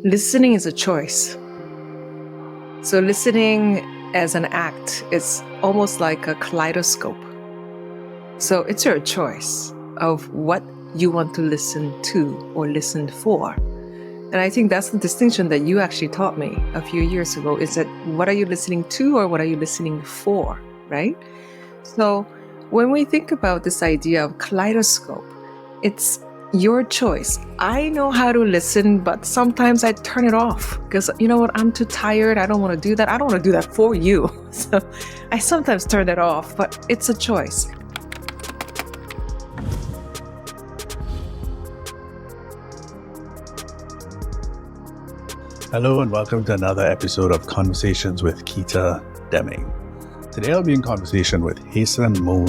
Listening is a choice. So listening as an act is almost like a kaleidoscope. So it's your choice of what you want to listen to or listen for. And I think that's the distinction that you actually taught me a few years ago, is that what are you listening to or what are you listening for, right? So when we think about this idea of kaleidoscope, it's your choice. I know how to listen, but sometimes I turn it off because you know what? I'm too tired. I don't want to do that. I don't want to do that for you. So I sometimes turn it off, but it's a choice. Hello and welcome to another episode of Conversations with Keita Deming. Today I'll be in conversation with Haesun Moon,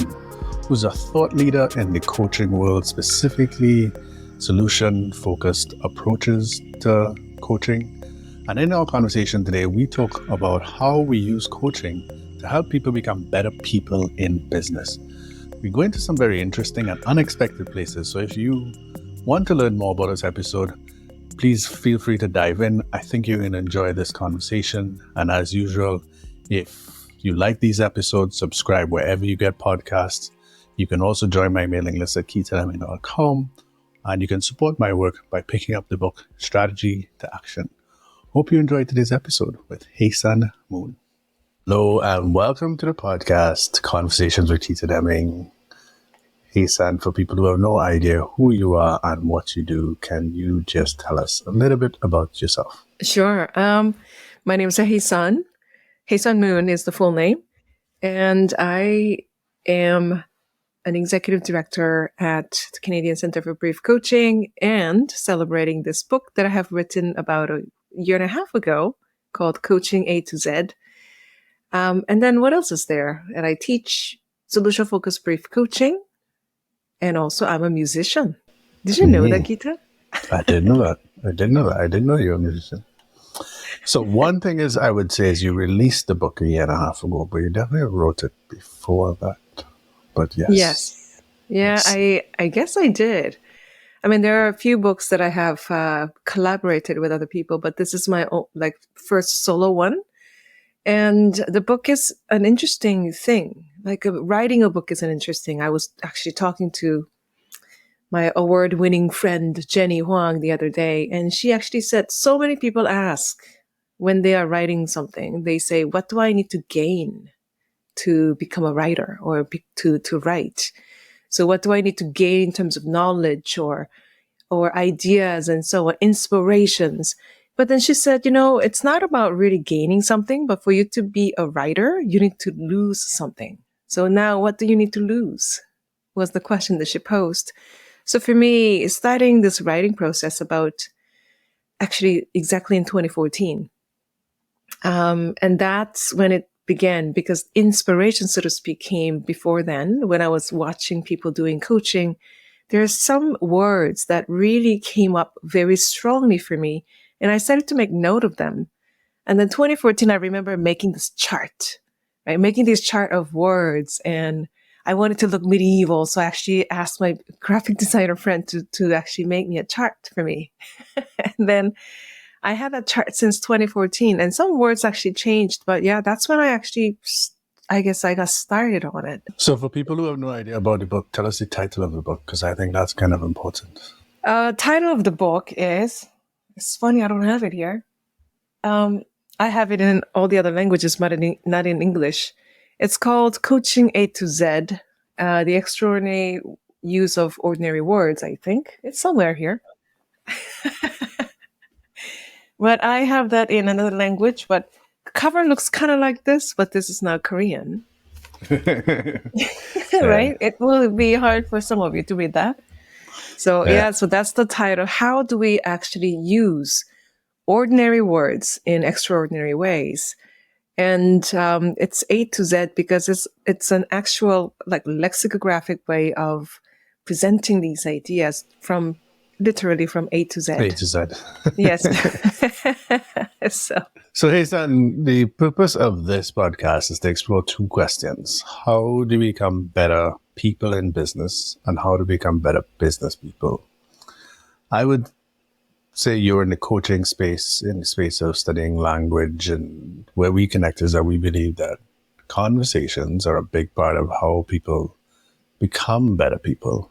who's a thought leader in the coaching world, specifically solution-focused approaches to coaching. And in our conversation today, we talk about how we use coaching to help people become better people in business. We go into some very interesting and unexpected places. So if you want to learn more about this episode, please feel free to dive in. I think you're going to enjoy this conversation. And as usual, if you like these episodes, subscribe wherever you get podcasts. You can also join my mailing list at keitademing.com, and you can support my work by picking up the book Strategy to Action. Hope you enjoyed today's episode with Haesun Moon. Hello and welcome to the podcast Conversations with Keita Deming. Haesun, for people who have no idea who you are and what you do, can you just tell us a little bit about yourself? Sure. My name is Haesun. Haesun Moon is the full name. And I am an executive director at the Canadian Centre for Brief Coaching and celebrating this book that I have written about a year and a half ago called Coaching A to Z. And then what else is there? And I teach solution-focused brief coaching. And also I'm a musician. Did you know that, Keita? I didn't know that. I didn't know you were a musician. So one thing is, I would say, is you released the book a year and a half ago, but you definitely wrote it before that. But yes. Yes. Yeah, yes. I guess I did. I mean, there are a few books that I have collaborated with other people, but this is my own, first solo one. And the book is an interesting thing. Writing a book is an interesting. I was actually talking to my award-winning friend, Jenny Huang, the other day, and she actually said, so many people ask when they are writing something, they say, what do I need to gain to become a writer or to write? So what do I need to gain in terms of knowledge or ideas and so on, inspirations? But then she said, it's not about really gaining something, but for you to be a writer, you need to lose something. So now what do you need to lose? Was the question that she posed. So for me, starting this writing process about actually exactly in 2014. And that's when it began, because inspiration, so to speak, came before then. When I was watching people doing coaching, there are some words that really came up very strongly for me. And I started to make note of them. And then 2014, I remember making this chart, right? Making this chart of words. And I wanted to look medieval. So I actually asked my graphic designer friend to actually make me a chart for me. And then I had that chart since 2014. And some words actually changed. But yeah, that's when I guess I got started on it. So for people who have no idea about the book, tell us the title of the book, because I think that's kind of important. Title of the book is... It's funny, I don't have it here. I have it in all the other languages, but not in English. It's called Coaching A to Z, the extraordinary use of ordinary words, I think. It's somewhere here. But I have that in another language, but the cover looks kind of like this, but this is now Korean. Right? It will be hard for some of you to read that. So so that's the title. How do we actually use ordinary words in extraordinary ways? And it's A to Z because it's an actual lexicographic way of presenting these ideas literally from A to Z. A to Z. Yes. So Haesun, the purpose of this podcast is to explore two questions. How do we become better people in business and how to become better business people? I would say you're in the coaching space, in the space of studying language, and where we connect is that we believe that conversations are a big part of how people become better people.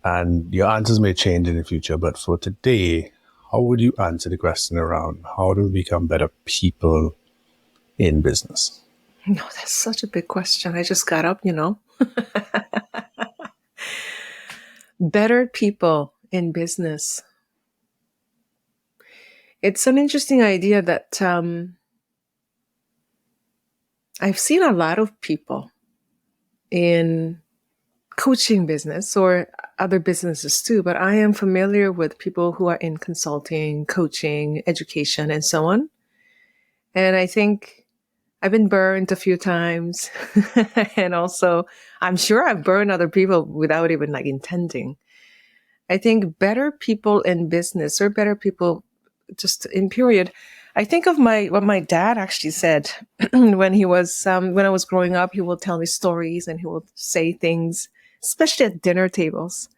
And your answers may change in the future, but for today, how would you answer the question around how do we become better people in business? No, that's such a big question. I just got up, Better people in business. It's an interesting idea that I've seen a lot of people in coaching business or other businesses too, but I am familiar with people who are in consulting, coaching, education, and so on. And I think I've been burned a few times. And also, I'm sure I've burned other people without even intending. I think better people in business or better people just in period. I think of what my dad actually said when he was when I was growing up. He will tell me stories and he will say things, especially at dinner tables.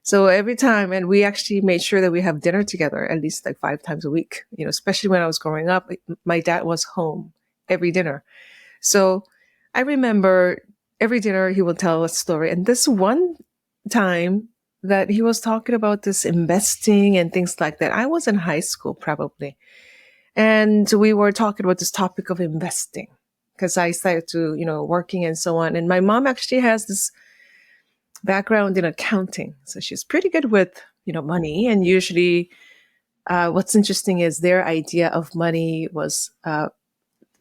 So every time, and we actually made sure that we have dinner together at least 5 times a week. Especially when I was growing up, my dad was home every dinner. So I remember every dinner he would tell a story. And this one time that he was talking about this investing and things like that, I was in high school probably. And we were talking about this topic of investing because I started to, working and so on. And my mom actually has this background in accounting. So she's pretty good with, money. And usually what's interesting is their idea of money was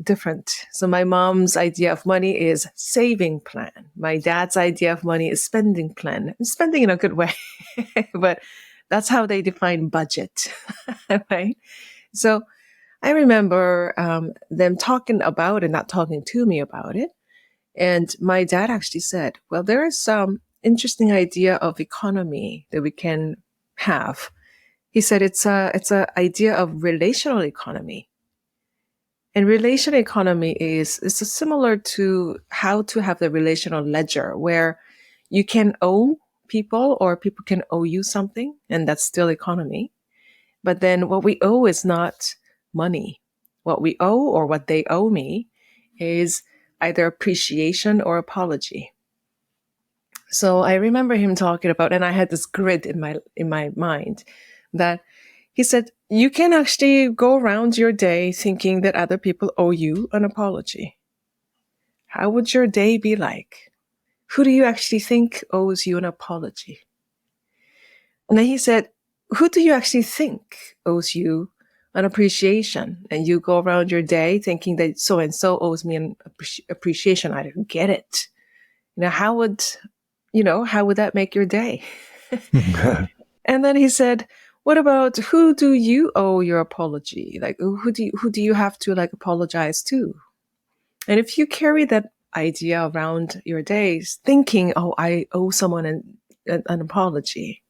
different. So my mom's idea of money is saving plan. My dad's idea of money is spending plan. Spending in a good way, but that's how they define budget, right? So I remember them talking about it, not talking to me about it. And my dad actually said, well, there is some interesting idea of economy that we can have. He said it's a idea of relational economy. And relational economy is similar to how to have the relational ledger where you can owe people or people can owe you something, and that's still economy. But then what we owe is not money. What we owe or what they owe me is either appreciation or apology. So I remember him talking about, and I had this grid in my mind that he said, you can actually go around your day thinking that other people owe you an apology. How would your day be like? Who do you actually think owes you an apology? And then he said, who do you actually think owes you an appreciation? And you go around your day thinking that so-and-so owes me an appreciation. I don't get it. How would that make your day? And then he said, what about who do you owe your apology? Who do you have to apologize to? And if you carry that idea around your days, thinking, oh, I owe someone an apology.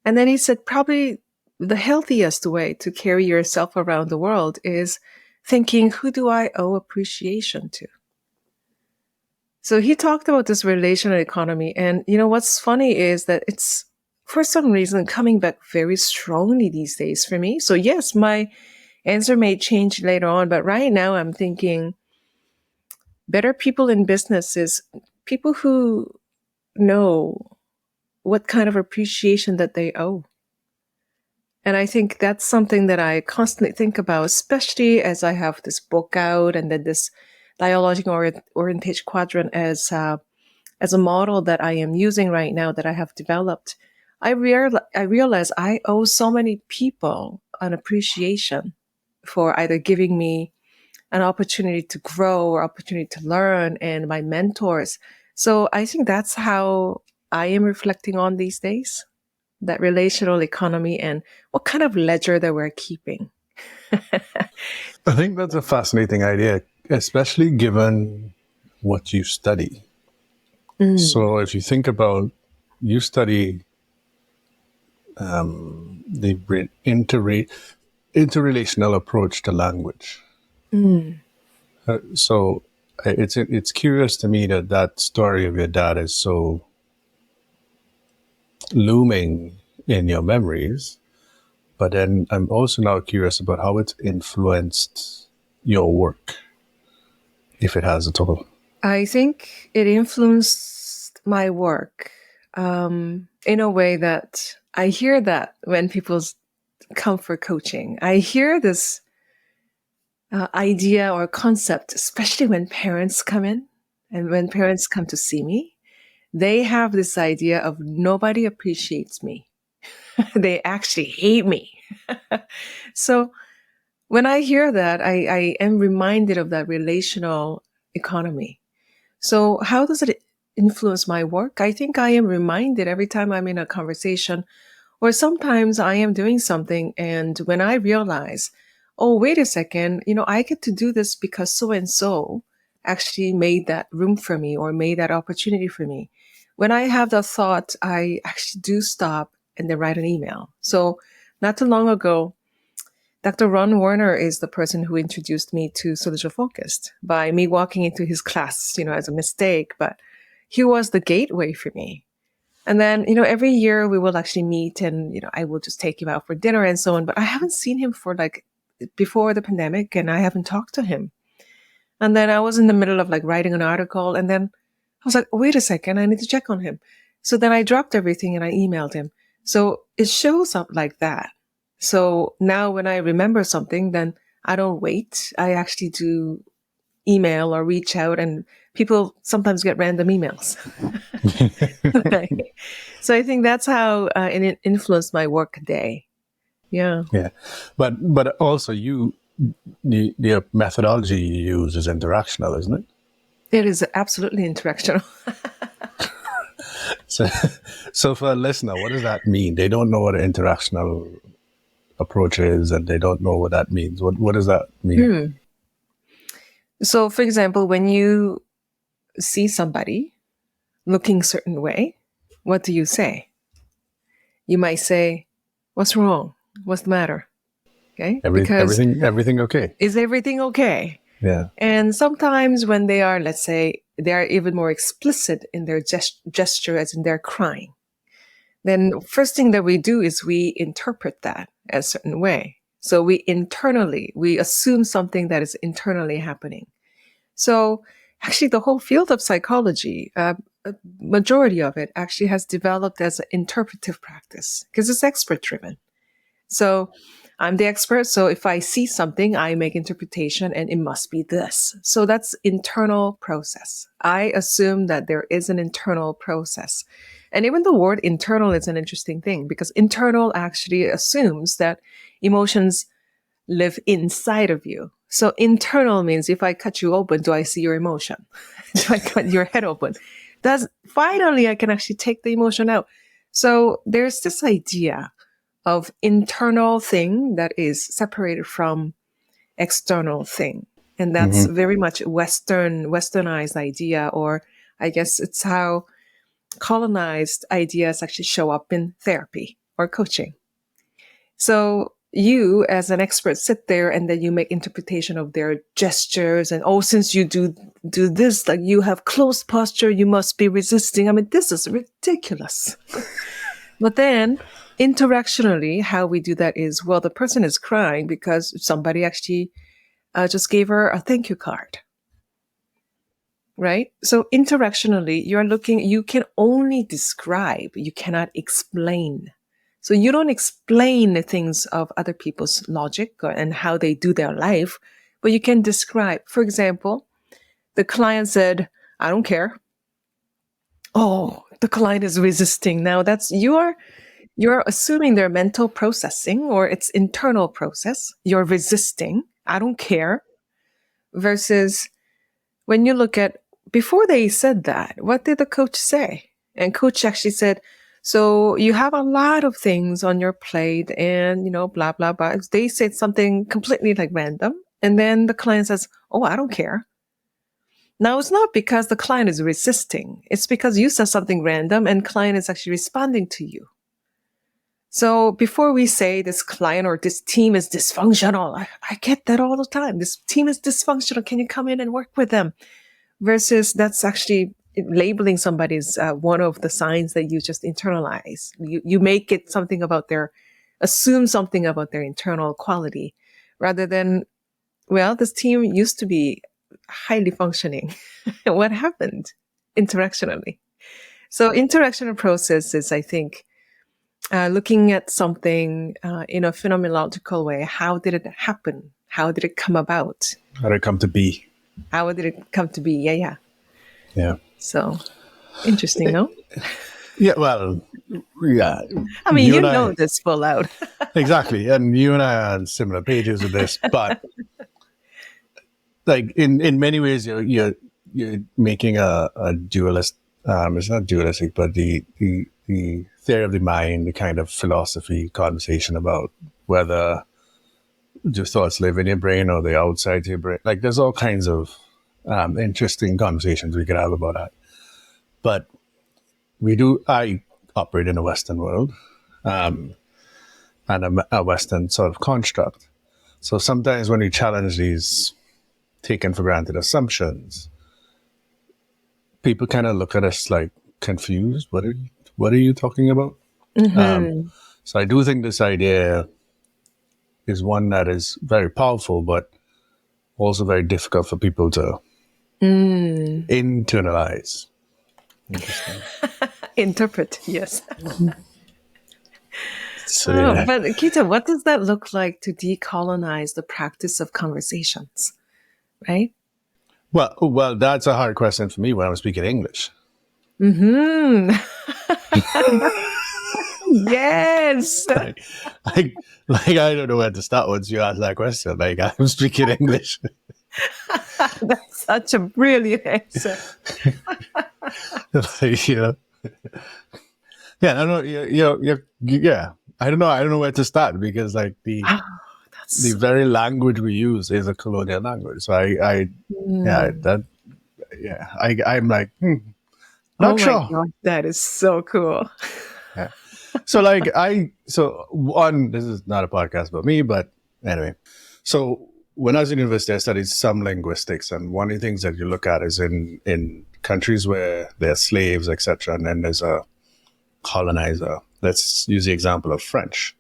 And then he said, probably the healthiest way to carry yourself around the world is thinking, who do I owe appreciation to? So he talked about this relational economy. And what's funny is that it's, for some reason, coming back very strongly these days for me. So yes, my answer may change later on, but right now I'm thinking better people in business is people who know what kind of appreciation that they owe. And I think that's something that I constantly think about, especially as I have this book out and then this dialogical orientation quadrant as a model that I am using right now that I have developed. I realize I owe so many people an appreciation for either giving me an opportunity to grow or opportunity to learn, and my mentors. So I think that's how I am reflecting on these days, that relational economy and what kind of ledger that we're keeping. I think that's a fascinating idea, especially given what you study. So if you think about, you study the interrelational approach to language. So it's curious to me that story of your dad is so looming in your memories. But then I'm also now curious about how it's influenced your work, if it has at all. I think it influenced my work in a way that I hear that when people come for coaching. I hear this idea or concept, especially when parents come in and when parents come to see me. They have this idea of nobody appreciates me. They actually hate me. So when I hear that, I am reminded of that relational economy. So how does it influence my work? I think I am reminded every time I'm in a conversation, or sometimes I am doing something, and when I realize, oh, wait a second, I get to do this because so and so actually made that room for me or made that opportunity for me. When I have the thought, I actually do stop and then write an email. So not too long ago, Dr. Ron Werner is the person who introduced me to Solution Focused by me walking into his class, as a mistake, but he was the gateway for me. And then, every year we will actually meet and, I will just take him out for dinner and so on. But I haven't seen him for before the pandemic, and I haven't talked to him. And then I was in the middle of writing an article, and then I was like, wait a second, I need to check on him. So then I dropped everything and I emailed him. So it shows up like that. So now when I remember something, then I don't wait. I actually do email or reach out, and people sometimes get random emails. Right. So I think that's how it influenced my work day. Yeah. Yeah. But also the methodology you use is interactional, isn't it? It is absolutely interactional. So for a listener, what does that mean? They don't know what an interactional approach is, and they don't know what that means. What does that mean? So, for example, when you see somebody looking a certain way, what do you say? You might say, "What's wrong? What's the matter?" Okay, everything okay? Is everything okay? Yeah. And sometimes when they are, let's say, they are even more explicit in their gesture, as in they're crying, then first thing that we do is we interpret that a certain way. So we assume something that is internally happening. So actually the whole field of psychology, majority of it actually has developed as an interpretive practice because it's expert driven. So I'm the expert. So if I see something, I make interpretation and it must be this. So that's internal process. I assume that there is an internal process. And even the word internal is an interesting thing because internal actually assumes that emotions live inside of you. So internal means if I cut you open, do I see your emotion? Do I cut your head open? Finally, I can actually take the emotion out. So there's this idea of internal thing that is separated from external thing. And that's very much westernized idea, or I guess it's how colonized ideas actually show up in therapy or coaching. So you as an expert sit there and then you make interpretation of their gestures and, oh, since you do this, you have closed posture, you must be resisting. I mean, this is ridiculous. But then interactionally, how we do that is, well, the person is crying because somebody actually just gave her a thank you card. Right? So interactionally, you can only describe, you cannot explain. So you don't explain the things of other people's logic and how they do their life, but you can describe. For example, the client said, I don't care. Oh, the client is resisting. Now you're assuming their mental processing or its internal process. You're resisting. I don't care. Versus when you look at, before they said that, what did the coach say? And coach actually said, so you have a lot of things on your plate and, blah, blah, blah. They said something completely random. And then the client says, oh, I don't care. Now, it's not because the client is resisting. It's because you said something random and client is actually responding to you. So before we say this client or this team is dysfunctional, I get that all the time. This team is dysfunctional. Can you come in and work with them? Versus that's actually labeling somebody as one of the signs that you just internalize. You make it something about their assume something about their internal quality rather than, well, this team used to be highly functioning. What happened interactionally? So interactional process is, I think, looking at something in a phenomenological way. How did it happen? How did it come about? How did it come to be? How did it come to be? Yeah. Yeah. So interesting, no? Yeah, well, yeah. I mean, you and know this full out. Exactly. And you and I are on similar pages with this, but like in many ways you're making a dualist it's not dualistic, but the theory of the mind, the kind of philosophy conversation about whether your thoughts live in your brain or they're outside your brain. Like there's all kinds of interesting conversations we could have about that. But I operate in a Western world and a Western sort of construct. So sometimes when you challenge these taken for granted assumptions, people kind of look at us like confused. What are you talking about? So I do think this idea is one that is very powerful, but also very difficult for people to internalize. Interesting. Interpret, yes. So, yeah. But Kita, what does that look like to decolonize the practice of conversations, right? Well, that's a hard question for me when I'm speaking English. Yes. I don't know where to start once you ask that question. Like I'm speaking English. That's such a brilliant answer. You know. Yeah, I don't know. Yeah. I don't know where to start because like the very language we use is a colonial language. So I'm like, not sure. My God, that is so cool. Yeah. So one, this is not a podcast about me, but anyway. So when I was in university, I studied some linguistics, and one of the things that you look at is in countries where there are slaves, etc., and then there's a colonizer. Let's use the example of French.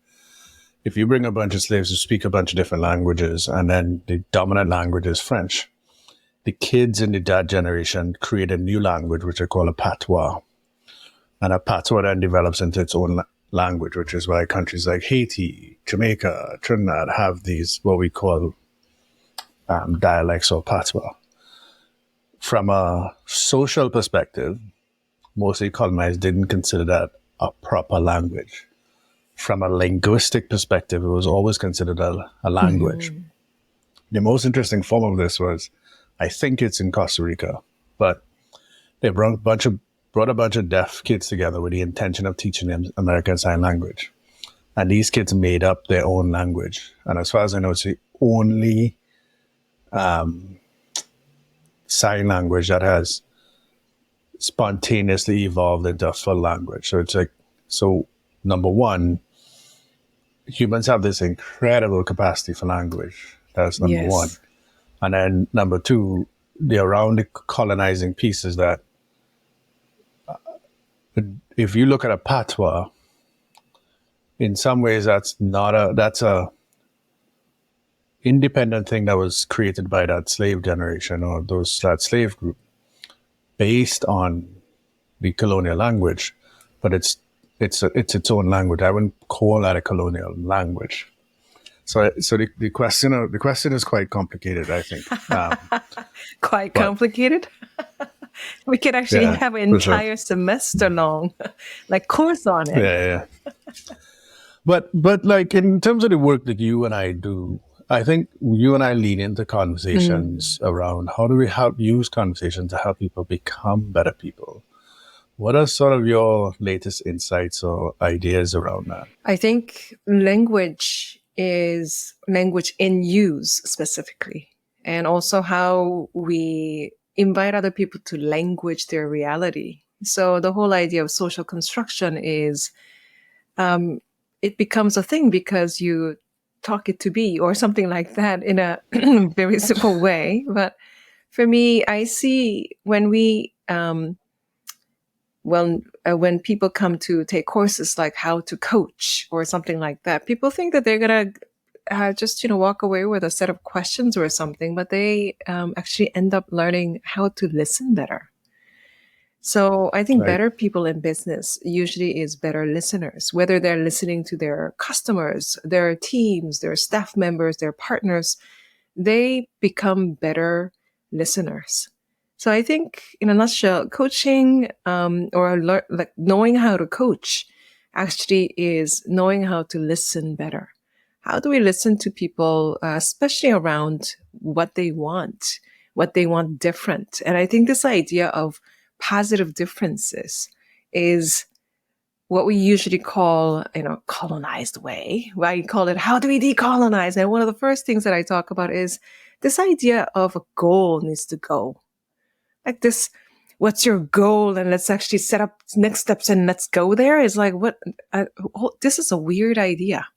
If you bring a bunch of slaves who speak a bunch of different languages, and then the dominant language is French, the kids in that generation create a new language, which I call a patois. And a patois then develops into its own language, which is why countries like Haiti, Jamaica, Trinidad have these, what we call dialects or patois. From a social perspective, mostly colonized didn't consider that a proper language. From a linguistic perspective, it was always considered a language. The most interesting form of this was, I think it's in Costa Rica, but they brought a bunch of deaf kids together with the intention of teaching them American Sign Language. And these kids made up their own language. And as far as I know, it's the only sign language that has spontaneously evolved into a full language. So it's like, number one, humans have this incredible capacity for language. That's number one. And then number two, the around the colonizing piece is that if you look at a patois, in some ways that's a independent thing that was created by that slave generation or that slave group based on the colonial language, but it's its own language. I wouldn't call that a colonial language. So the question is quite complicated, I think. Quite complicated? We could actually have an entire semester long, like course on it. Yeah. But like in terms of the work that you and I do, I think you and I lean into conversations around how do we use conversation to help people become better people. What are sort of your latest insights or ideas around that? I think language is language in use specifically, and also how we invite other people to language their reality. So the whole idea of social construction is it becomes a thing because you talk it to be or something like that in a very simple way. But for me, I see when we when people come to take courses like how to coach or something like that, people think that they're gonna just walk away with a set of questions or something, but they actually end up learning how to listen better. So I think Right. better people in business usually is better listeners, whether they're listening to their customers, their teams, their staff members, their partners, they become better listeners. So I think, in a nutshell, coaching like knowing how to coach actually is knowing how to listen better. How do we listen to people, especially around what they want different? And I think this idea of positive differences is what we usually call, colonized way. I call it, how do we decolonize? And one of the first things that I talk about is this idea of a goal needs to go. Like this, what's your goal? And let's actually set up next steps and let's go there. Is like, this is a weird idea.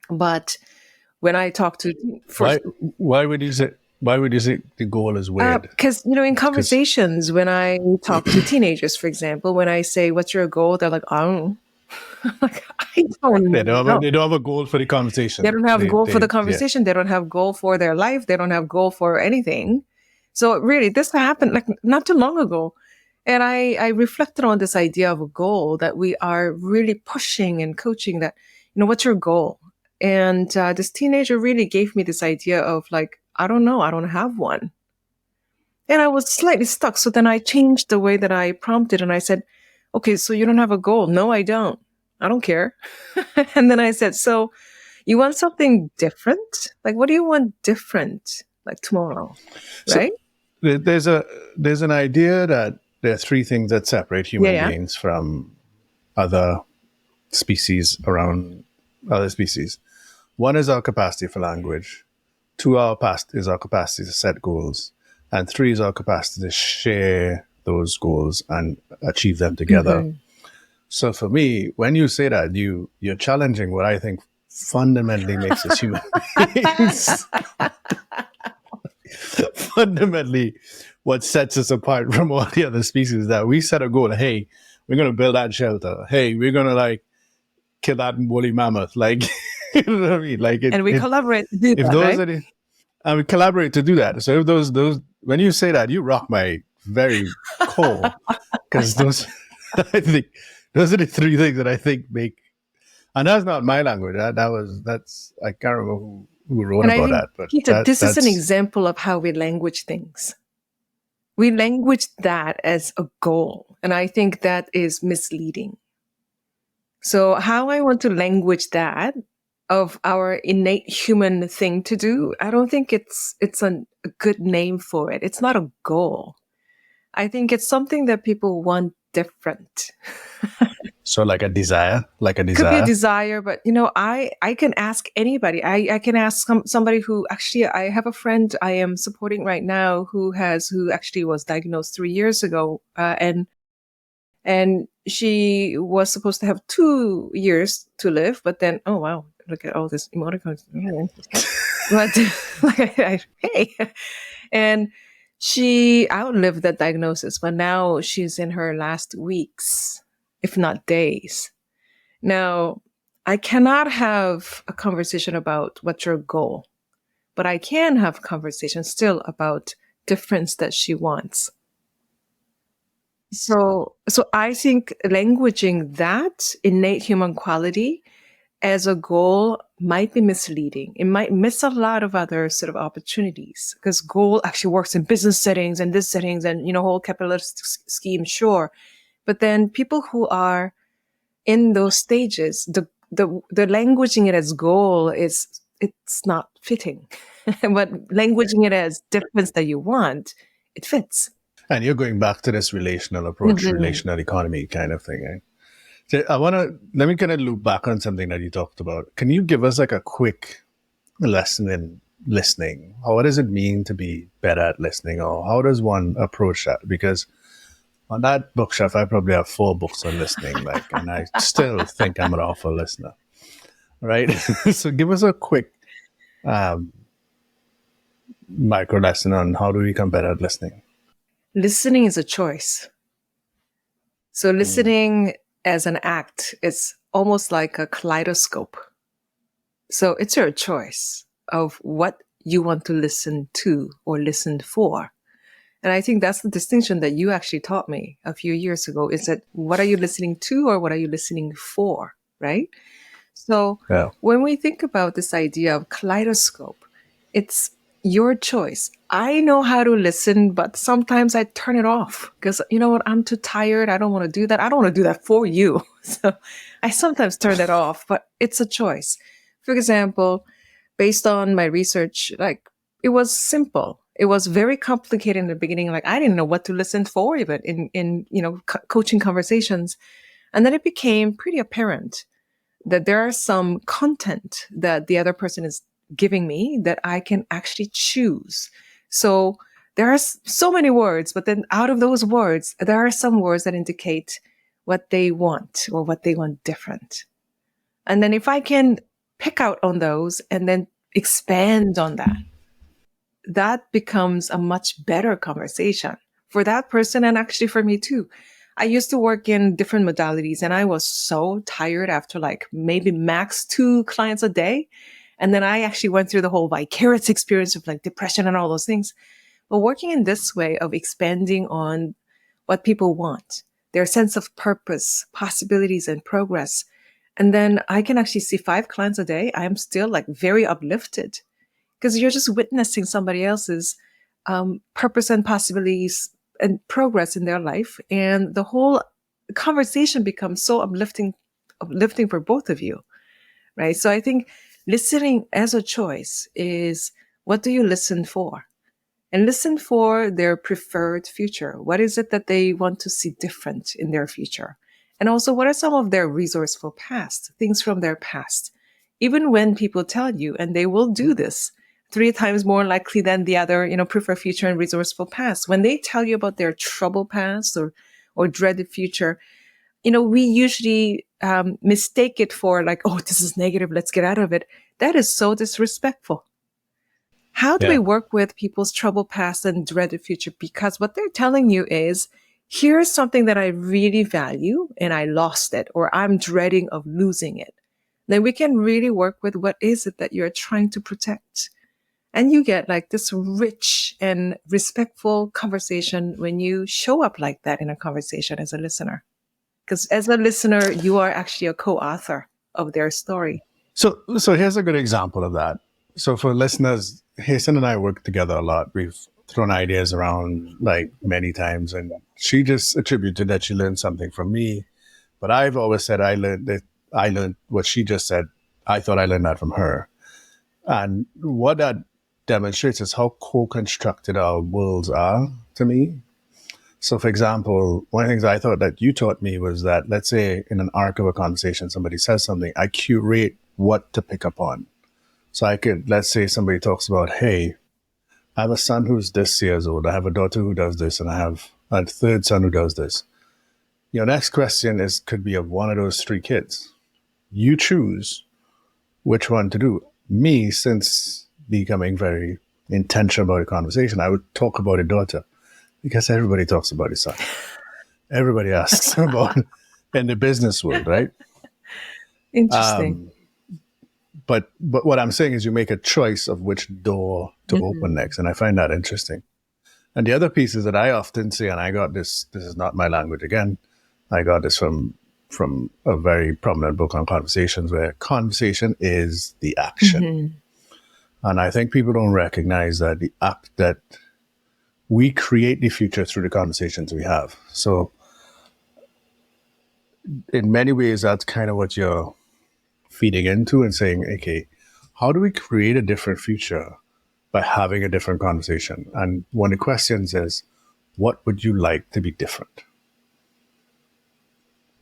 But when I talk to Why would you say the goal is weird? Because in conversations, when I talk to teenagers, for example, when I say, "What's your goal?" they're like, "I don't know." Like, I don't know. They don't have a goal for the conversation. They don't have a goal for the conversation. They don't have a goal for their life. They don't have a goal for anything. So really, this happened like not too long ago. And I reflected on this idea of a goal that we are really pushing and coaching that, what's your goal? And this teenager really gave me this idea of like, I don't know. I don't have one. And I was slightly stuck. So then I changed the way that I prompted and I said, okay, so you don't have a goal? No, I don't. I don't care. And then I said, so you want something different? Like, what do you want different? Like tomorrow, right? So there's an idea that there are three things that separate human beings from other species around other species. One is our capacity for language. Two, is our capacity to set goals. And three is our capacity to share those goals and achieve them together. Mm-hmm. So for me, when you say that, you're challenging what I think fundamentally makes us human beings. Fundamentally, what sets us apart from all the other species, that we set a goal. Hey, we're going to build that shelter. Hey, we're going to kill that woolly mammoth. You know what I mean? And we collaborate to do that, right? And we collaborate to do that. So if those, when you say that, you rock my very core, because I think those are the three things that I think make, and that's not my language. That's I can't remember who wrote about that. But Peter, this is an example of how we language things. We language that as a goal, and I think that is misleading. So how I want to language that of our innate human thing to do, I don't think it's a good name for it. It's not a goal. I think it's something that people want different. So like a desire? Could be a desire, but I can ask anybody. I can ask somebody who actually, I have a friend I am supporting right now who actually was diagnosed 3 years ago. And she was supposed to have 2 years to live, but then, oh wow, look at all this emoticons. But hey, and she outlived that diagnosis, but now she's in her last weeks, if not days. Now, I cannot have a conversation about what's your goal, but I can have a conversation still about difference that she wants. So I think languaging that innate human quality as a goal might be misleading. It might miss a lot of other sort of opportunities, because goal actually works in business settings and this settings and, whole capitalist scheme, sure. But then people who are in those stages, the languaging it as goal it's not fitting. But languaging it as difference that you want, it fits. And you're going back to this relational approach, mm-hmm. relational economy kind of thing, eh? So let me kind of loop back on something that you talked about. Can you give us a quick lesson in listening? What does it mean to be better at listening, or how does one approach that? Because on that bookshelf, I probably have 4 books on listening, and I still think I'm an awful listener, right? So give us a quick micro lesson on how do we become better at listening. Listening is a choice. So listening as an act is almost like a kaleidoscope. So it's your choice of what you want to listen to or listen for. And I think that's the distinction that you actually taught me a few years ago, is that what are you listening to or what are you listening for, right? So Yeah. when we think about this idea of kaleidoscope, it's your choice. I know how to listen, but sometimes I turn it off because you know what? I'm too tired. I don't want to do that. I don't want to do that for you. So I sometimes turn that off, but it's a choice. For example, based on my research, like it was simple. It was very complicated in the beginning. Like I didn't know what to listen for even in coaching conversations. And then it became pretty apparent that there are some content that the other person is giving me that I can actually choose. So there are so many words, but then out of those words, there are some words that indicate what they want or what they want different. And then if I can pick out on those and then expand on that, that becomes a much better conversation for that person and actually for me too. I used to work in different modalities and I was so tired after like maybe max 2 clients a day. And then I actually went through the whole vicarious experience of like depression and all those things. But working in this way of expanding on what people want, their sense of purpose, possibilities, and progress. And then I can actually see 5 clients a day. I'm still like very uplifted because you're just witnessing somebody else's purpose and possibilities and progress in their life. And the whole conversation becomes so uplifting for both of you, right? So I think listening as a choice is, what do you listen for? And listen for their preferred future. What is it that they want to see different in their future? And also, what are some of their resourceful past, things from their past? Even when people tell you, and they will do this 3 times more likely than the other, prefer future and resourceful past. When they tell you about their troubled past or dreaded future, we usually mistake it for like, oh, this is negative. Let's get out of it. That is so disrespectful. How do we work with people's troubled past and dreaded future? Because what they're telling you is, here's something that I really value and I lost it, or I'm dreading of losing it. Then we can really work with what is it that you're trying to protect. And you get like this rich and respectful conversation when you show up like that in a conversation as a listener. Because as a listener, you are actually a co-author of their story. So here's a good example of that. So for listeners, Haesun and I work together a lot. We've thrown ideas around like many times, and she just attributed that she learned something from me. But I've always said I learned what she just said. I thought I learned that from her. And what that demonstrates is how co-constructed our worlds are to me. So for example, one of the things I thought that you taught me was that, let's say in an arc of a conversation, somebody says something, I curate what to pick up on. So I could, let's say somebody talks about, hey, I have a son who's this years old. I have a daughter who does this, and I have a third son who does this. Your next question could be of one of those 3 kids. You choose which one to do. Me, since becoming very intentional about the conversation, I would talk about a daughter because everybody talks about his son. Everybody asks about in the business world, right? Interesting. But what I'm saying is you make a choice of which door to open next. And I find that interesting. And the other piece is that I often say, and I got this is not my language again, I got this from a very prominent book on conversations, where conversation is the action. And I think people don't recognize that that we create the future through the conversations we have. So in many ways, that's kind of what you're feeding into and saying, okay, how do we create a different future by having a different conversation? And one of the questions is, what would you like to be different?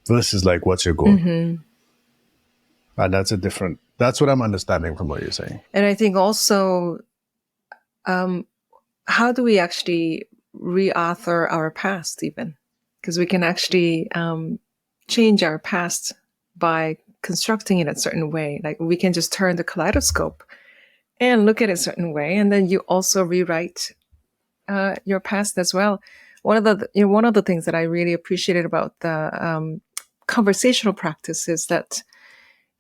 Versus like, what's your goal? And that's what I'm understanding from what you're saying. And I think also, how do we actually reauthor our past even? Because we can actually change our past by constructing it a certain way. Like we can just turn the kaleidoscope and look at it a certain way. And then you also rewrite your past as well. one of the things that I really appreciated about the conversational practice is that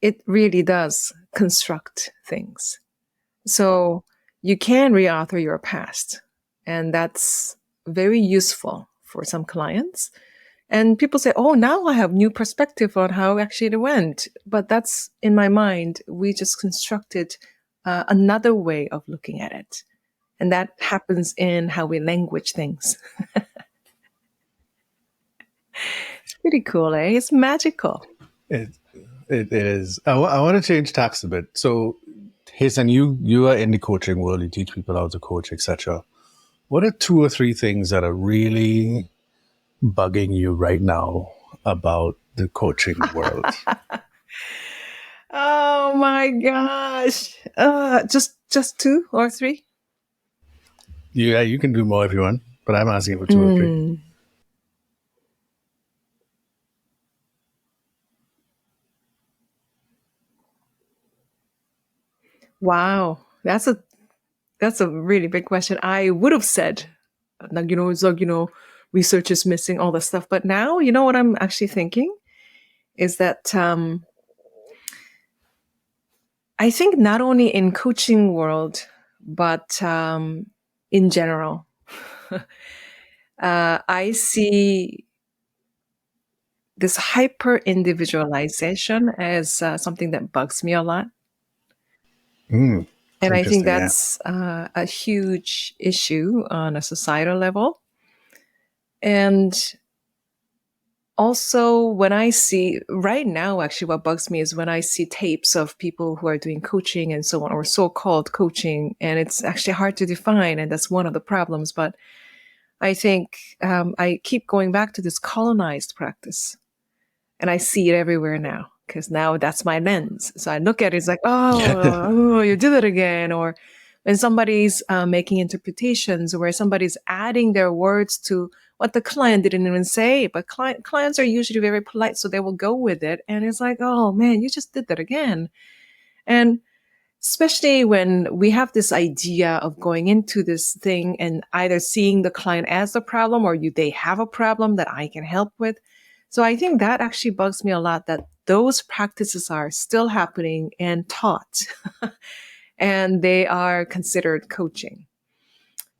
it really does construct things. So you can reauthor your past, and that's very useful for some clients. And people say, "Oh, now I have new perspective on how actually it went." But that's in my mind. We just constructed another way of looking at it, and that happens in how we language things. It's pretty cool, eh? It's magical. It, it is. I want to change tacks a bit. So, Haesun, you are in the coaching world. You teach people how to coach, etc. What are two or three things that are really bugging you right now about the coaching world? Oh my gosh! Just two or three. Yeah, you can do more if you want, but I'm asking for two or three. Wow, that's a really big question. I would have said, like, it's like, research is missing all this stuff. But now, you know what I'm actually thinking is that I think not only in coaching world, but in general, I see this hyper individualization as something that bugs me a lot. Mm, And I think interesting, yeah. that's a huge issue on a societal level. And also, when I see right now, actually, what bugs me is when I see tapes of people who are doing coaching and so on, or so called coaching, and it's actually hard to define. And that's one of the problems. But I think I keep going back to this colonized practice, and I see it everywhere now because now that's my lens. So I look at it, it's like, oh, you did it again. Or when somebody's making interpretations where somebody's adding their words to what the client didn't even say, but clients are usually very polite, so they will go with it. And it's like, oh man, you just did that again. And especially when we have this idea of going into this thing and either seeing the client as the problem or they have a problem that I can help with. So I think that actually bugs me a lot that those practices are still happening and taught and they are considered coaching.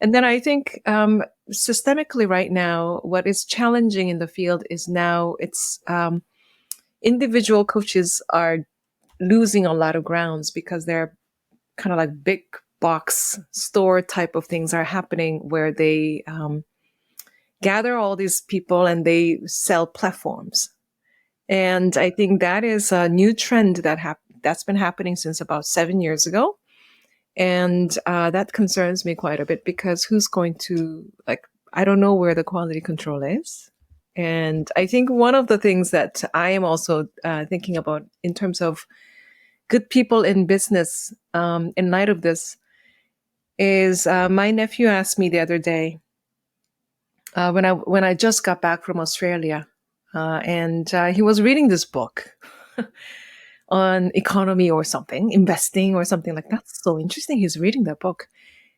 And then I think systemically right now, what is challenging in the field is now it's individual coaches are losing a lot of grounds because they're kind of like big box store type of things are happening where they gather all these people and they sell platforms. And I think that is a new trend that's been happening since about 7 years ago. And that concerns me quite a bit because who's going to, like, I don't know where the quality control is. And I think one of the things that I am also thinking about in terms of good people in business in light of this is my nephew asked me the other day when I just got back from Australia, and he was reading this book on economy or something, investing or something like that. So interesting. He's reading that book.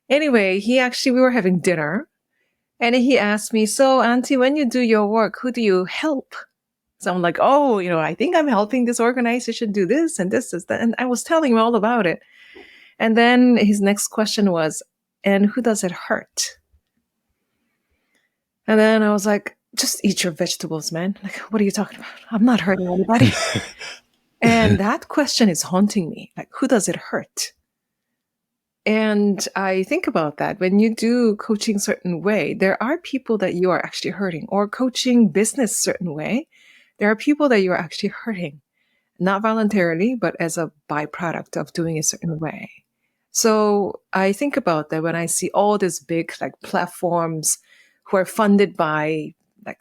Anyway, we were having dinner, and he asked me, "So, Auntie, when you do your work, who do you help?" So I'm like, "Oh, I think I'm helping this organization do this and this is that," and I was telling him all about it. And then his next question was, "And who does it hurt?" And then I was like, just eat your vegetables, man. Like, what are you talking about? I'm not hurting anybody. And that question is haunting me. Like, who does it hurt? And I think about that when you do coaching certain way, there are people that you are actually hurting, or coaching business certain way. There are people that you are actually hurting, not voluntarily, but as a byproduct of doing a certain way. So I think about that when I see all these big like platforms who are funded by like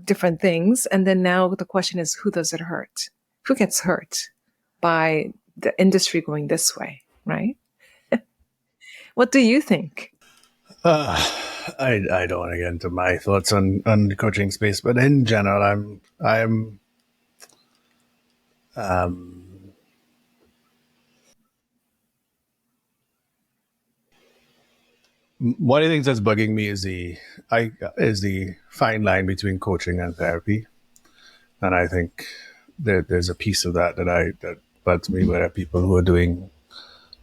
different things. And then now the question is, who does it hurt? Who gets hurt by the industry going this way, right? What do you think? Uh, I don't want to get into my thoughts on the coaching space, but in general, I'm one of the things that's bugging me is the fine line between coaching and therapy, and I think there's a piece of that bugs me, where there are people who are doing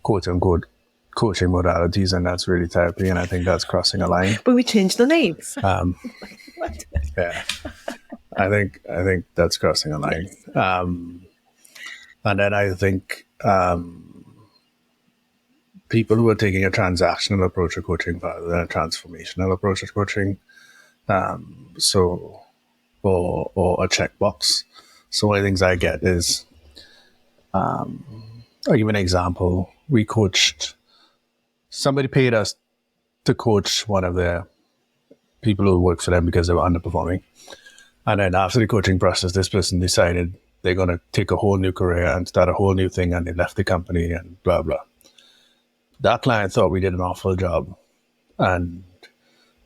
quote unquote coaching modalities, and that's really therapy, and I think that's crossing a line. But we changed the names. What? Yeah, I think that's crossing a line. And then I think people who are taking a transactional approach to coaching rather than a transformational approach to coaching, or a checkbox. So one of the things I get is, I'll give you an example. We coached, somebody paid us to coach one of their people who worked for them because they were underperforming. And then after the coaching process, this person decided they're going to take a whole new career and start a whole new thing, and they left the company and blah, blah. That client thought we did an awful job and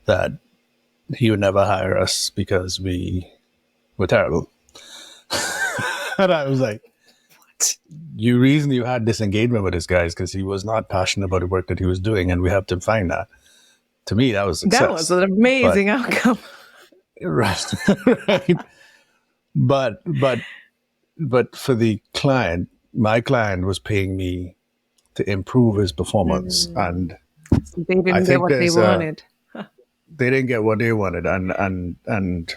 that he would never hire us because we were terrible. And I was like, what? The reason you had this engagement with this guy is because he was not passionate about the work that he was doing, and we helped him find that. To me, that was success. That was an amazing outcome. Right. Right. But for the client, my client was paying me to improve his performance, and they didn't get what they wanted. They didn't get what they wanted, and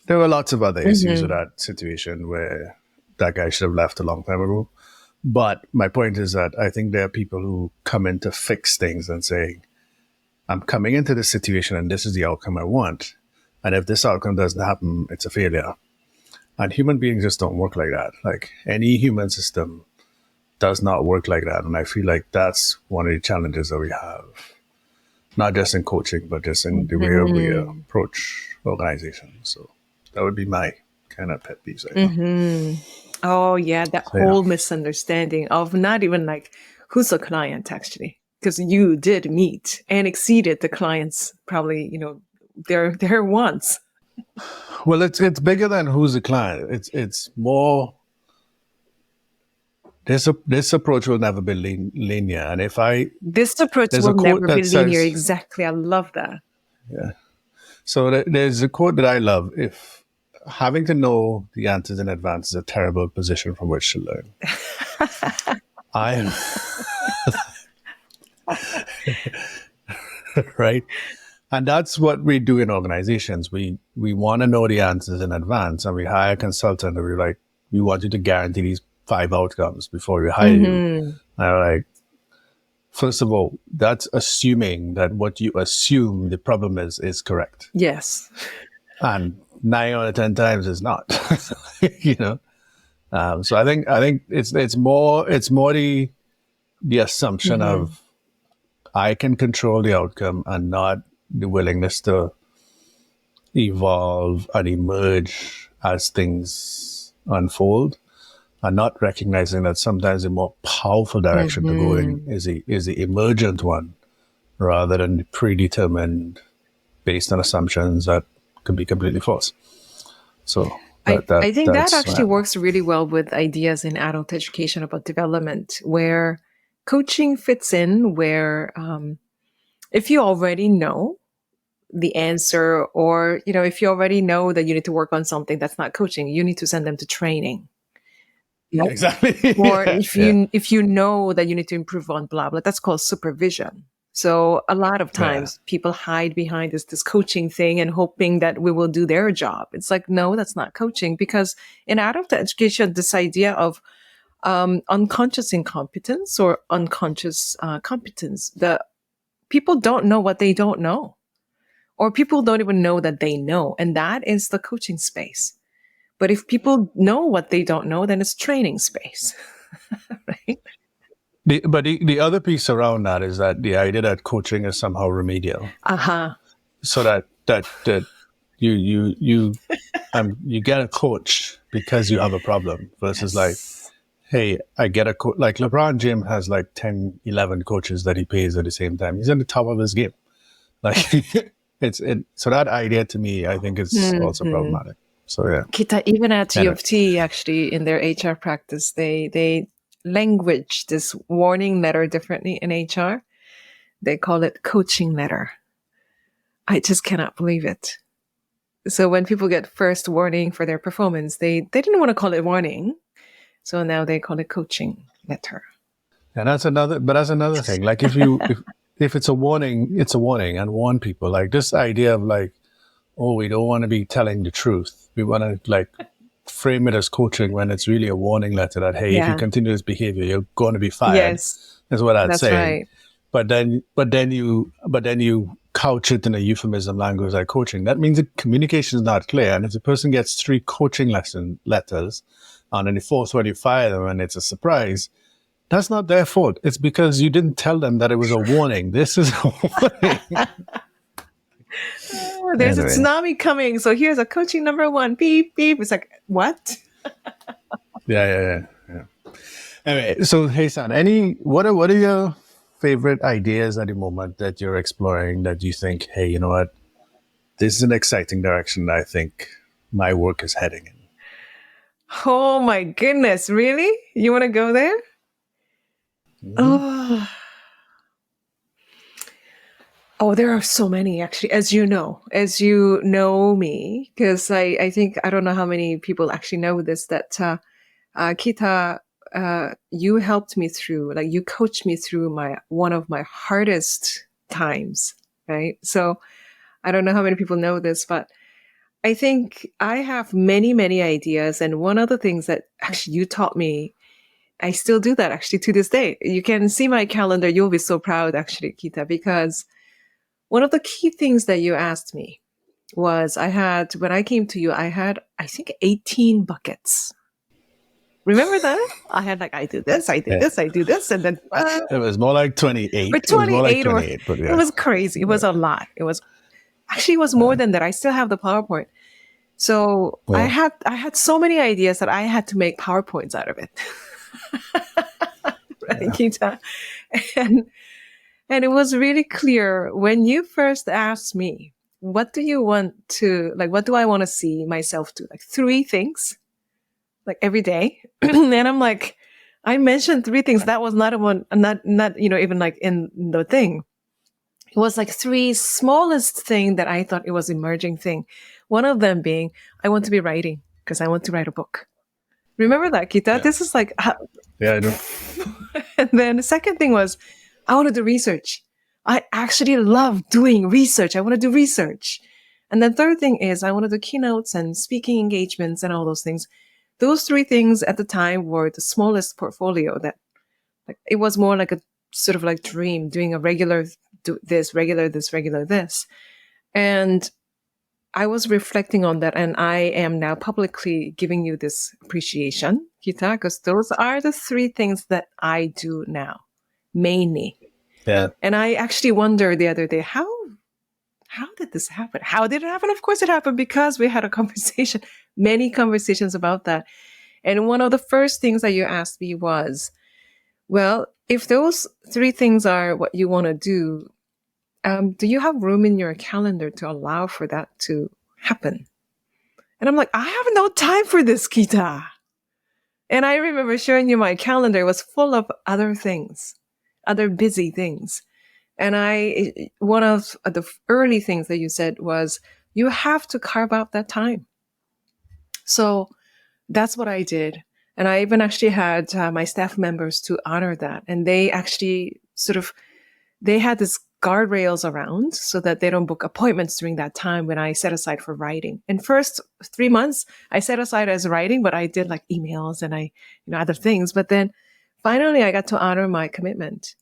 there were lots of other issues with that situation where that guy should have left a long time ago. But my point is that I think there are people who come in to fix things and say, I'm coming into this situation and this is the outcome I want. And if this outcome doesn't happen, it's a failure. And human beings just don't work like that. Like, any human system does not work like that. And I feel like that's one of the challenges that we have, not just in coaching, but just in the way we approach organizations. So that would be my kind of pet peeve. Oh, yeah, that whole misunderstanding of not even like who's the client, actually, because you did meet and exceeded the client's probably, their wants. Well, it's bigger than who's the client. It's more. This approach will never be linear, and this approach will never be linear. Exactly, I love that. Yeah. So there's a quote that I love: "If having to know the answers in advance is a terrible position from which to learn." Right. And that's what we do in organizations. We want to know the answers in advance, and we hire a consultant, and we're like, we want you to guarantee these 5 outcomes before we hire you. And I'm like, first of all, that's assuming that what you assume the problem is correct. Yes. And 9 out of 10 times it's not. So I think it's more the assumption of I can control the outcome and not the willingness to evolve and emerge as things unfold, and not recognizing that sometimes the more powerful direction to go in is the emergent one, rather than the predetermined based on assumptions that could be completely false. So I think that actually works really well with ideas in adult education about development, where coaching fits in, where if you already know the answer, or if you already know that you need to work on something, that's not coaching. You need to send them to training. Yeah, exactly. Or if you know that you need to improve on blah blah, that's called supervision. So a lot of times people hide behind this coaching thing and hoping that we will do their job. It's like, no, that's not coaching, because in adult education, this idea of unconscious incompetence or unconscious competence, the people don't know what they don't know, or people don't even know that they know. And that is the coaching space. But if people know what they don't know, then it's training space. Right? But the other piece around that is that the idea that coaching is somehow remedial. So that you get a coach because you have a problem, versus like, hey, I get a coach. Like LeBron James has like 10, 11 coaches that he pays at the same time. He's at the top of his game. Like so that idea to me, I think is also problematic. So yeah. Kita, even at U of T, actually, in their HR practice, they language this warning letter differently in HR. They call it coaching letter. I just cannot believe it. So when people get first warning for their performance, they didn't want to call it warning. So now they call it coaching letter. And that's another thing. Like if it's a warning, it's a warning, and warn people. Like this idea of like, oh, we don't want to be telling the truth. We want to like frame it as coaching when it's really a warning letter that, hey, if you continue this behavior, you're going to be fired. Yes. That's what I'd That's say. right. But then you couch it in a euphemism language like coaching. That means the communication is not clear. And if the person gets 3 coaching letters, and then the fourth one you fire them and it's a surprise, that's not their fault. It's because you didn't tell them that it was a warning. This is a warning. Oh, there's a tsunami coming. So here's a coaching number 1. Beep, beep. It's like, what? Yeah. Anyway, so Haesun, what are your favorite ideas at the moment that you're exploring that you think, hey, you know what? This is an exciting direction that I think my work is heading in. Oh my goodness. Really? You want to go there? Mm-hmm. Oh, there are so many, actually, as you know me, because I think, I don't know how many people actually know this, that Kita, you helped me through, like you coached me through one of my hardest times, right? So I don't know how many people know this, but I think I have many, many ideas. And one of the things that actually you taught me, I still do that actually to this day. You can see my calendar. You'll be so proud, actually, Kita, because one of the key things that you asked me was when I came to you, I had, I think, 18 buckets. Remember that? I had like, I do this, I do this, I do this. And then it was more like 28. But 28, but yeah. It was crazy. It was a lot. It was more than that. I still have the PowerPoint. So I had so many ideas that I had to make PowerPoints out of it. Right, Kita? And it was really clear when you first asked me, what do I want to see myself do? Like 3 things, like every day. And I'm like, I mentioned 3 things. That was not even like in the thing. It was like 3 smallest thing that I thought it was emerging thing. One of them being, I want to be writing because I want to write a book. Remember that, Kita? Yeah. This is like... Yeah, I do. And then the second thing was, I want to do research. I actually love doing research. I want to do research. And the third thing is I want to do keynotes and speaking engagements and all those things. Those 3 things at the time were the smallest portfolio that, like, it was more like a sort of like dream, doing a regular this. And I was reflecting on that, and I am now publicly giving you this appreciation, Kita, because those are the 3 things that I do now, mainly. Yeah. And I actually wondered the other day, how did this happen? How did it happen? Of course it happened because we had a conversation, many conversations about that. And one of the first things that you asked me was, well, if those 3 things are what you want to do you have room in your calendar to allow for that to happen? And I'm like, I have no time for this, Kita. And I remember showing you my calendar. It was full of other things, other busy things. And one of the early things that you said was, you have to carve out that time. So that's what I did. And I even actually had my staff members to honor that. And they actually they had this guardrails around so that they don't book appointments during that time when I set aside for writing. In first 3 months, I set aside as writing, but I did like emails and other things. But then finally I got to honor my commitment.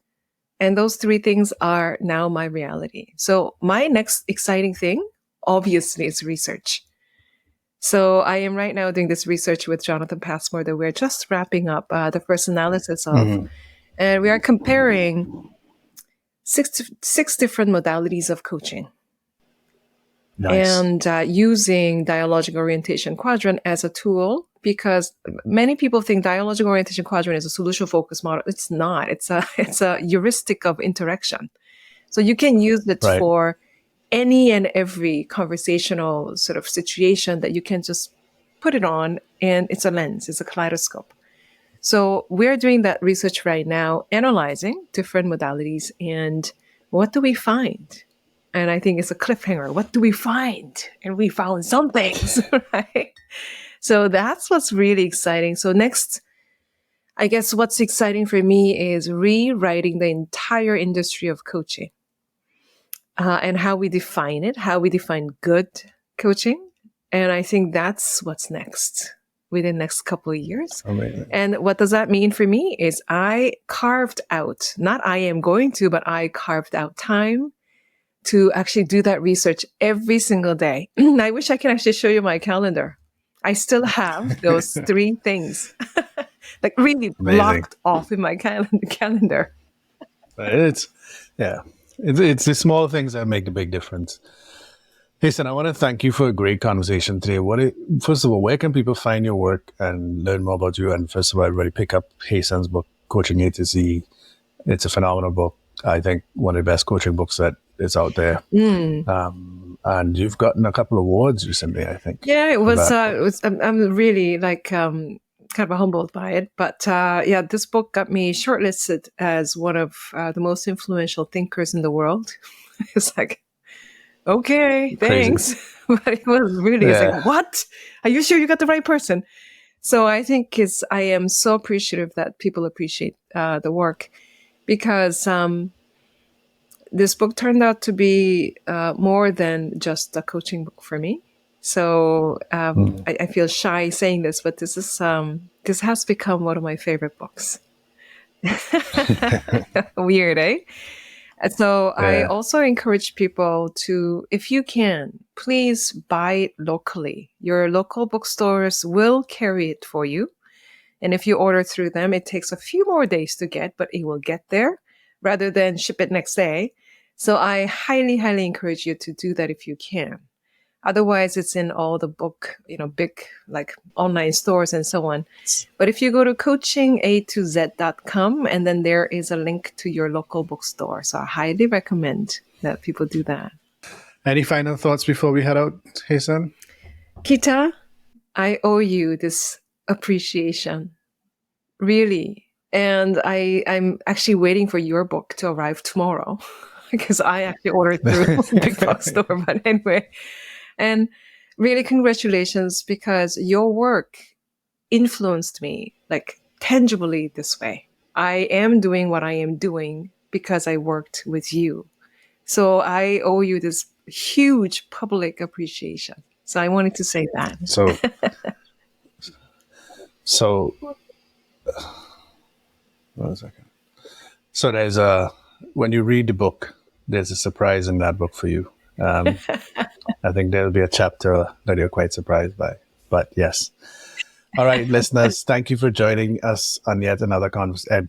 And those 3 things are now my reality. So my next exciting thing, obviously, is research. So I am right now doing this research with Jonathan Passmore that we're just wrapping up the first analysis of. Mm-hmm. And we are comparing 6 different modalities of coaching. Nice. And using dialogic orientation quadrant as a tool, because many people think dialogic orientation quadrant is a solution-focused model. It's not. It's a heuristic of interaction. So you can use it for any and every conversational sort of situation that you can just put it on, and it's a lens, it's a kaleidoscope. So we're doing that research right now, analyzing different modalities and what do we find? And I think it's a cliffhanger. What do we find? And we found some things, right? So that's what's really exciting. So next, I guess what's exciting for me is rewriting the entire industry of coaching and how we define it, how we define good coaching. And I think that's what's next within the next couple of years. Amazing. And what does that mean for me is I carved out, not I am going to, but I carved out time to actually do that research every single day. I wish I can actually show you my calendar. I still have those 3 things like really blocked off in my calendar. It's the small things that make the big difference. Haesun, I want to thank you for a great conversation today. First of all, where can people find your work and learn more about you? And first of all, everybody pick up Haesun's book, Coaching A to Z. It's a phenomenal book. I think one of the best coaching books that is out there. And you've gotten a couple of awards recently, I think. Yeah, it was. I'm really kind of humbled by it. But this book got me shortlisted as one of the most influential thinkers in the world. It's like, okay, thanks. But it was really, it's like, what? Are you sure you got the right person? So I think I am so appreciative that people appreciate the work, because this book turned out to be more than just a coaching book for me. So I feel shy saying this, but this has become one of my favorite books. Weird, eh? So I also encourage people to, if you can, please buy it locally. Your local bookstores will carry it for you. And if you order through them, it takes a few more days to get, but it will get there rather than ship it next day. So I highly, highly encourage you to do that if you can. Otherwise, it's in all the book, big like online stores and so on. But if you go to coachinga2z.com, and then there is a link to your local bookstore. So I highly recommend that people do that. Any final thoughts before we head out, Haesun? Kita, I owe you this appreciation. Really. And I'm actually waiting for your book to arrive tomorrow because I actually ordered through a big bookstore. But anyway. And really congratulations, because your work influenced me like tangibly this way. I am doing what I am doing because I worked with you. So I owe you this huge public appreciation. So I wanted to say that. So 1 second. So there's when you read the book, there's a surprise in that book for you. I think there'll be a chapter that you're quite surprised by, but yes. All right, listeners, thank you for joining us on yet another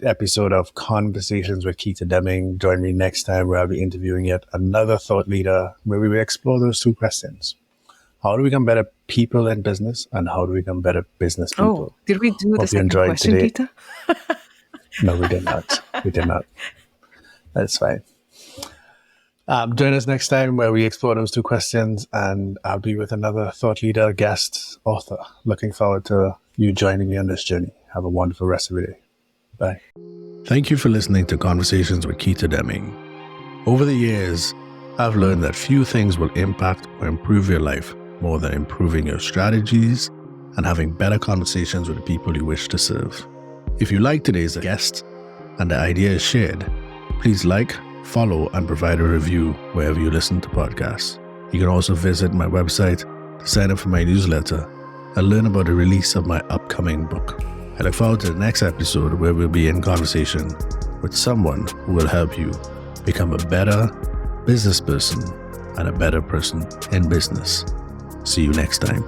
episode of Conversations with Kita Deming. Join me next time where I'll be interviewing yet another thought leader where we will explore those 2 questions. How do we become better people in business, and how do we become better business people? Oh, did we do the second question, Kita? No, we did not. That's fine. Join us next time where we explore those 2 questions, and I'll be with another thought leader, guest, author. Looking forward to you joining me on this journey. Have a wonderful rest of your day. Bye. Thank you for listening to Conversations with Kita Deming. Over the years, I've learned that few things will impact or improve your life more than improving your strategies and having better conversations with the people you wish to serve. If you like today's guest and the idea is shared, please like, follow, and provide a review wherever you listen to podcasts. You can also visit my website to sign up for my newsletter and learn about the release of my upcoming book. I look forward to the next episode where we'll be in conversation with someone who will help you become a better business person and a better person in business. See you next time.